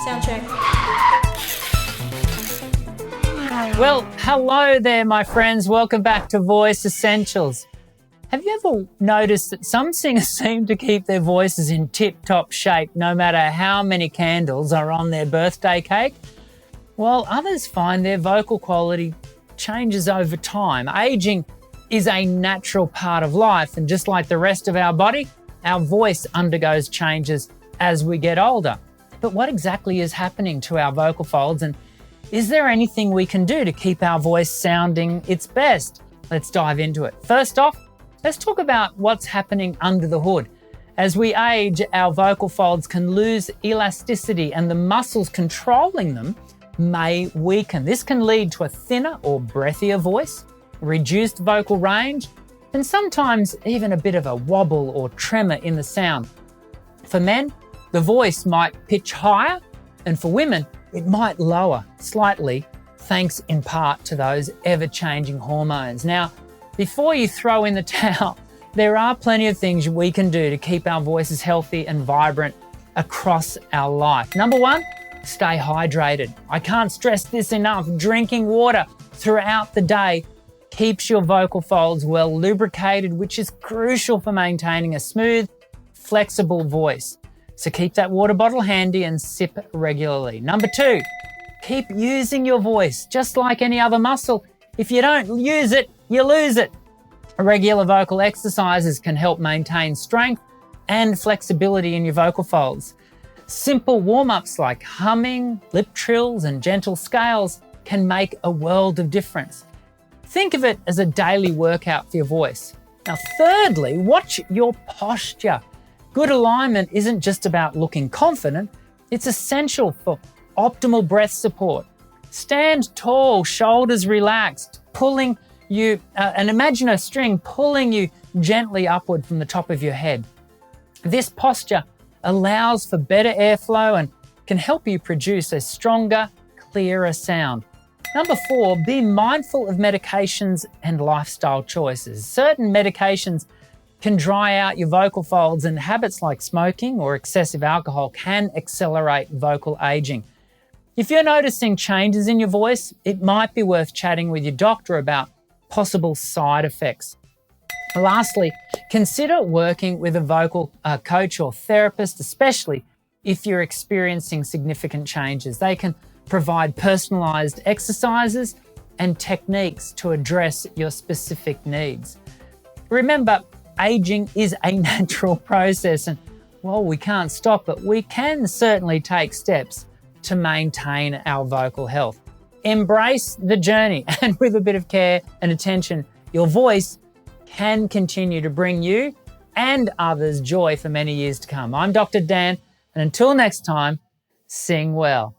Sound check. Well, hello there, my friends. Welcome back to Voice Essentials. Have you ever noticed that some singers seem to keep their voices in tip-top shape no matter how many candles are on their birthday cake? While others find their vocal quality changes over time. Aging is a natural part of life, and just like the rest of our body, our voice undergoes changes as we get older. But what exactly is happening to our vocal folds, and is there anything we can do to keep our voice sounding its best? Let's dive into it. First off, let's talk about what's happening under the hood. As we age, our vocal folds can lose elasticity and the muscles controlling them may weaken. This can lead to a thinner or breathier voice, reduced vocal range, and sometimes even a bit of a wobble or tremor in the sound. For men, the voice might pitch higher, and for women, it might lower slightly, thanks in part to those ever-changing hormones. Now, before you throw in the towel, there are plenty of things we can do to keep our voices healthy and vibrant across our life. Number one, stay hydrated. I can't stress this enough. Drinking water throughout the day keeps your vocal folds well lubricated, which is crucial for maintaining a smooth, flexible voice. So keep that water bottle handy and sip regularly. Number two, keep using your voice. Just like any other muscle, if you don't use it, you lose it. Regular vocal exercises can help maintain strength and flexibility in your vocal folds. Simple warm-ups like humming, lip trills, and gentle scales can make a world of difference. Think of it as a daily workout for your voice. Now, thirdly, watch your posture. Good alignment isn't just about looking confident, it's essential for optimal breath support. Stand tall, shoulders relaxed, pulling you, and imagine a string pulling you gently upward from the top of your head. This posture allows for better airflow and can help you produce a stronger, clearer sound. Number four, be mindful of medications and lifestyle choices. Certain medications can dry out your vocal folds, and habits like smoking or excessive alcohol can accelerate vocal aging. If you're noticing changes in your voice, it might be worth chatting with your doctor about possible side effects. Lastly, consider working with a vocal coach or therapist, especially if you're experiencing significant changes. They can provide personalized exercises and techniques to address your specific needs. Remember, aging is a natural process, and while we can't stop it, we can certainly take steps to maintain our vocal health. Embrace the journey, and with a bit of care and attention, your voice can continue to bring you and others joy for many years to come. I'm Dr. Dan, and until next time, sing well.